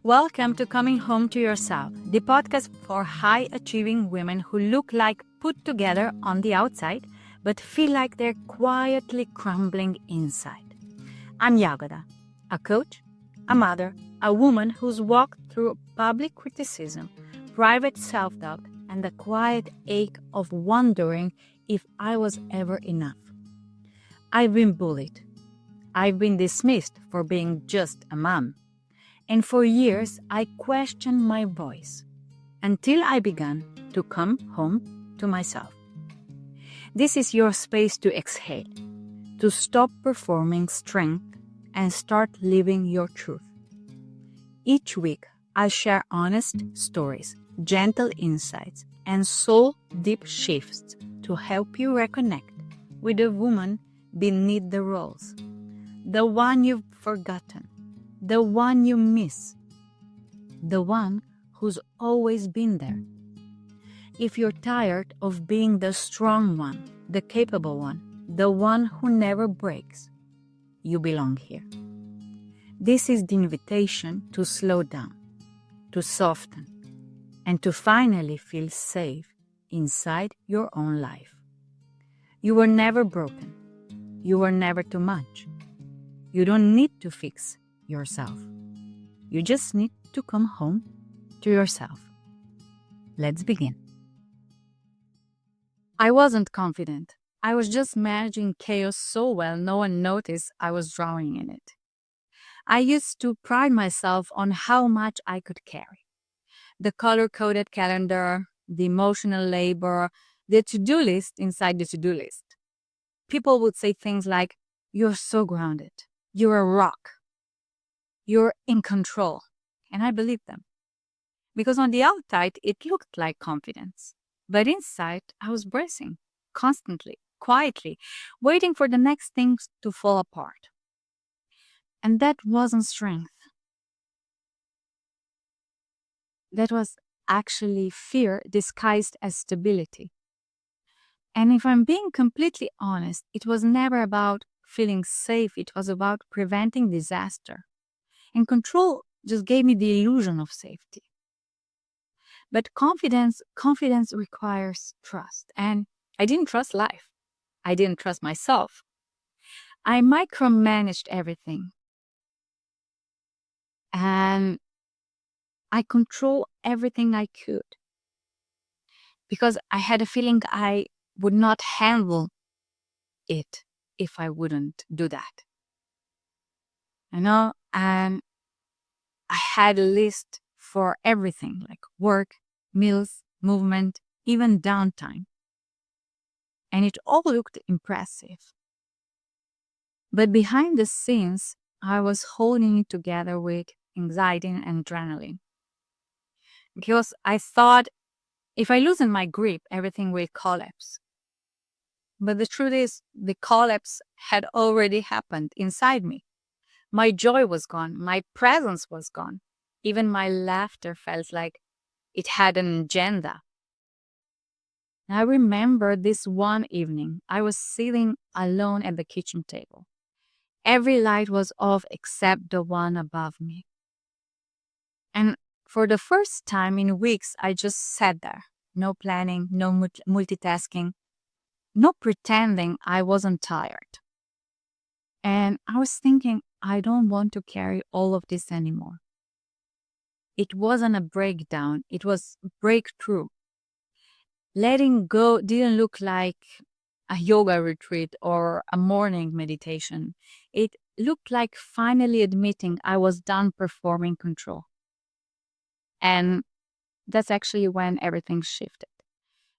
Welcome to Coming Home to Yourself, the podcast for high achieving women who look like put together on the outside, but feel like they're quietly crumbling inside. I'm Jagoda, a coach, a mother, a woman who's walked through public criticism, private self doubt, and the quiet ache of wondering if I was ever enough. I've been bullied. I've been dismissed for being just a mom. And for years, I questioned my voice until I began to come home to myself. This is your space to exhale, to stop performing strength and start living your truth. Each week, I'll share honest stories, gentle insights, and soul-deep shifts to help you reconnect with the woman beneath the roles, the one you've forgotten, the one you miss, the one who's always been there. If you're tired of being the strong one, the capable one, the one who never breaks, you belong here. This is the invitation to slow down, to soften, and to finally feel safe inside your own life. You were never broken. You were never too much. You don't need to fix yourself. You just need to come home to yourself. Let's begin. I wasn't confident. I was just managing chaos so well no one noticed I was drowning in it. I used to pride myself on how much I could carry. The color-coded calendar, the emotional labor, the to-do list inside the to-do list. People would say things like, "You're so grounded. You're a rock. You're in control." And I believed them. Because on the outside, it looked like confidence. But inside, I was bracing, constantly, quietly, waiting for the next things to fall apart. And that wasn't strength. That was actually fear disguised as stability. And if I'm being completely honest, it was never about feeling safe. It was about preventing disaster. And control just gave me the illusion of safety. But confidence requires trust. And I didn't trust life. I didn't trust myself. I micromanaged everything. And I control everything I could. Because I had a feeling I would not handle it if I wouldn't do that. And I had a list for everything, like work, meals, movement, even downtime. And it all looked impressive. But behind the scenes, I was holding it together with anxiety and adrenaline. Because I thought if I loosen my grip, everything will collapse. But the truth is, the collapse had already happened inside me. My joy was gone. My presence was gone. Even my laughter felt like it had an agenda. I remember this one evening, I was sitting alone at the kitchen table. Every light was off except the one above me. And for the first time in weeks, I just sat there. No planning, no multitasking, no pretending I wasn't tired. And I was thinking, I don't want to carry all of this anymore. It wasn't a breakdown, it was breakthrough. Letting go didn't look like a yoga retreat or a morning meditation. It looked like finally admitting I was done performing control. And that's actually when everything shifted.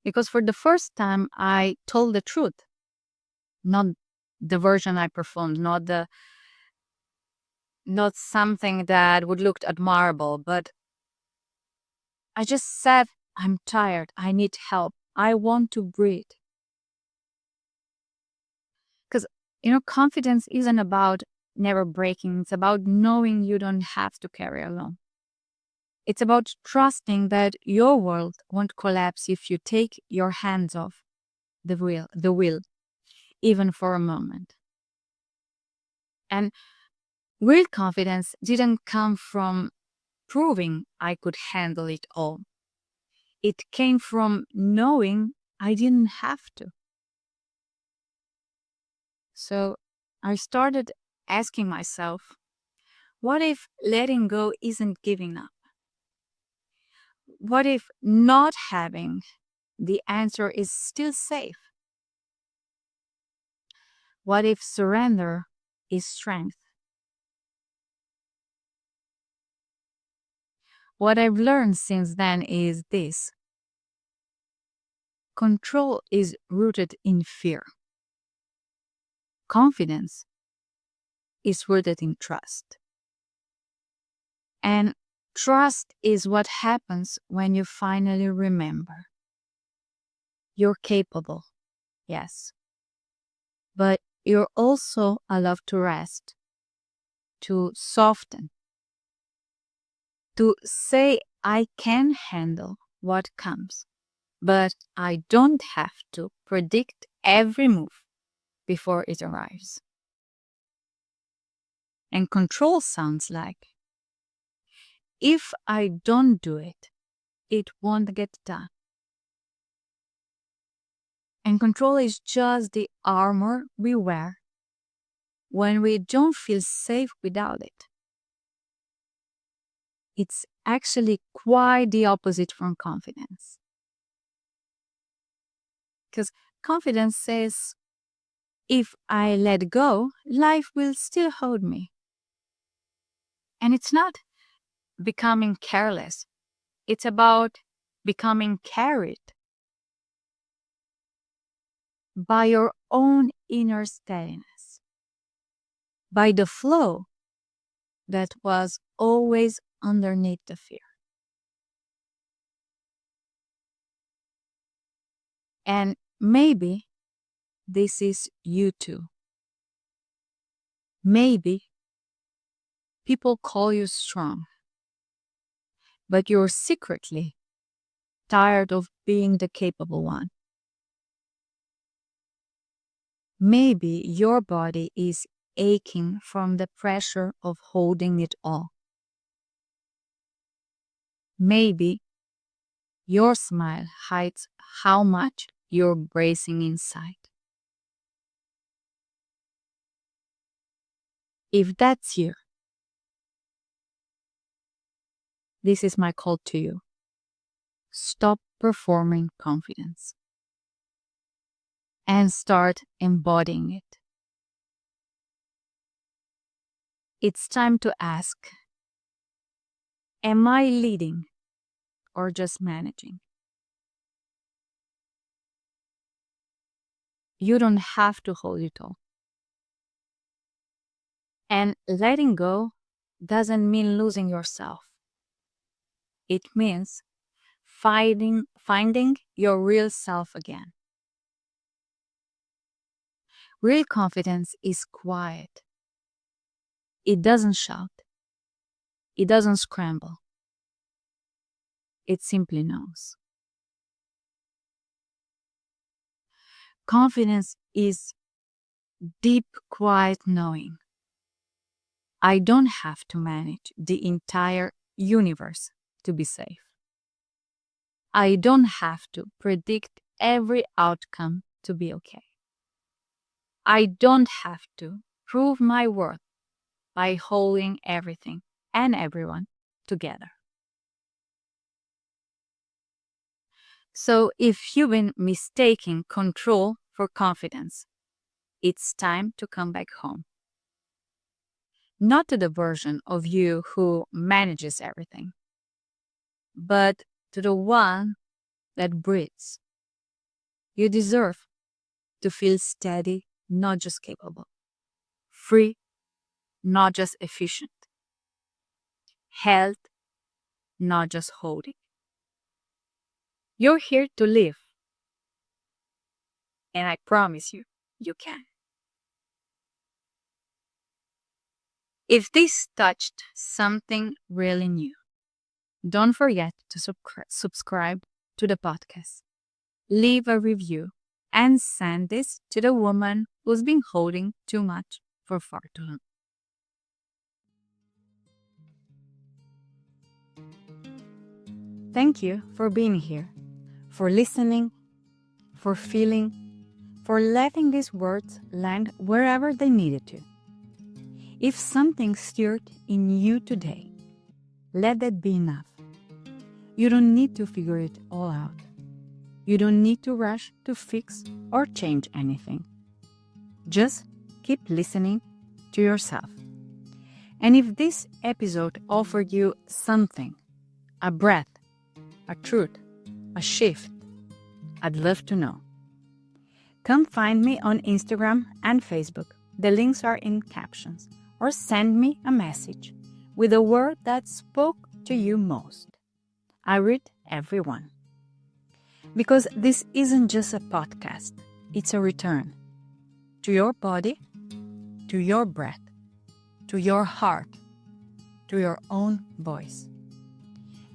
Because for the first time, I told the truth. Not the version I performed, not something that would look admirable, but I just said, I'm tired. I need help. I want to breathe. Because, confidence isn't about never breaking. It's about knowing you don't have to carry alone. It's about trusting that your world won't collapse if you take your hands off the wheel, even for a moment. And real confidence didn't come from proving I could handle it all. It came from knowing I didn't have to. So I started asking myself, what if letting go isn't giving up? What if not having the answer is still safe? What if surrender is strength? What I've learned since then is this: control is rooted in fear. Confidence is rooted in trust. And trust is what happens when you finally remember. You're capable, yes, but you're also allowed to rest, to soften, to say, I can handle what comes, but I don't have to predict every move before it arrives. And control sounds like, if I don't do it, it won't get done. And control is just the armor we wear when we don't feel safe without it. It's actually quite the opposite from confidence. Because confidence says, if I let go, life will still hold me. And it's not becoming careless, it's about becoming carried by your own inner steadiness, by the flow that was always underneath the fear. And maybe this is you too. Maybe people call you strong, but you're secretly tired of being the capable one. Maybe your body is aching from the pressure of holding it all. Maybe your smile hides how much you're bracing inside. If that's you, this is my call to you. Stop performing confidence and start embodying it. It's time to ask, am I leading or just managing? You don't have to hold it all. And letting go doesn't mean losing yourself. It means finding your real self again. Real confidence is quiet. It doesn't shout. It doesn't scramble. It simply knows. Confidence is deep, quiet knowing. I don't have to manage the entire universe to be safe. I don't have to predict every outcome to be okay. I don't have to prove my worth by holding everything and everyone together. So if you've been mistaking control for confidence, it's time to come back home. Not to the version of you who manages everything, but to the one that breathes. You deserve to feel steady, not just capable, free, not just efficient, held, not just holding. You're here to live, and I promise you, you can. If this touched something really new, don't forget to subscribe to the podcast, leave a review, and send this to the woman who's been holding too much for far too long. Thank you for being here, for listening, for feeling, for letting these words land wherever they needed to. If something stirred in you today, let that be enough. You don't need to figure it all out. You don't need to rush to fix or change anything. Just keep listening to yourself. And if this episode offered you something, a breath, a truth, a shift, I'd love to know. Come find me on Instagram and Facebook. The links are in captions. Or send me a message with a word that spoke to you most. I read every one. Because this isn't just a podcast, it's a return to your body, to your breath, to your heart, to your own voice.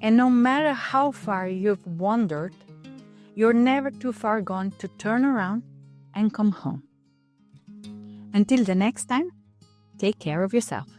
And no matter how far you've wandered, you're never too far gone to turn around and come home. Until the next time, take care of yourself.